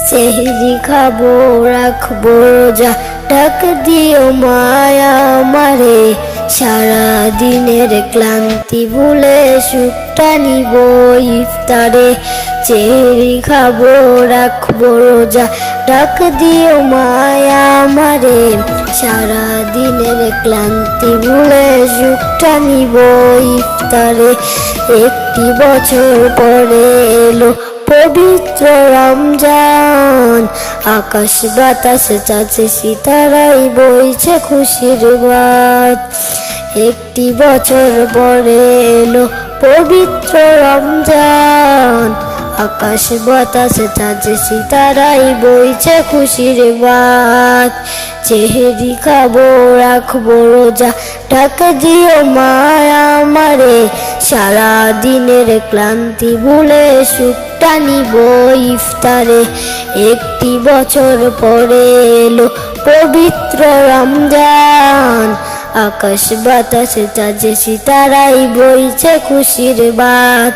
সেহরি খাবো রাখবো রোজা, ডাক দিও মায়া আমারে। সারা দিনের ক্লান্তি ভুলে সুখটা নিব ইফতারে। সেহরি খাবো রাখবো রোজা, ডাক দিও মায়া আমারে। সারা দিনের ক্লান্তি ভুলে সুখটা নিব ইফতারে। একটি বছর পরে এলো পবিত্র রমজান, আকাশ বাতাস চাচে সিতারাই বইছে খুশির বাত। একটি বছর পরে এলো পবিত্র রমজান, আকাশ বাতাস চাচে সিতারাই বইছে খুশির বাত। সেহরি খাবো রাখবো রোজা, ডাক দিও মায়া আমারে। সারা দিনের ক্লান্তি ভুলে সুখটা নিব ইফতারে। একটি বছর পরে এলো পবিত্র রমজান, আকাশ বাতাসে চাঁদে সিতারাই বইছে খুশির বাত।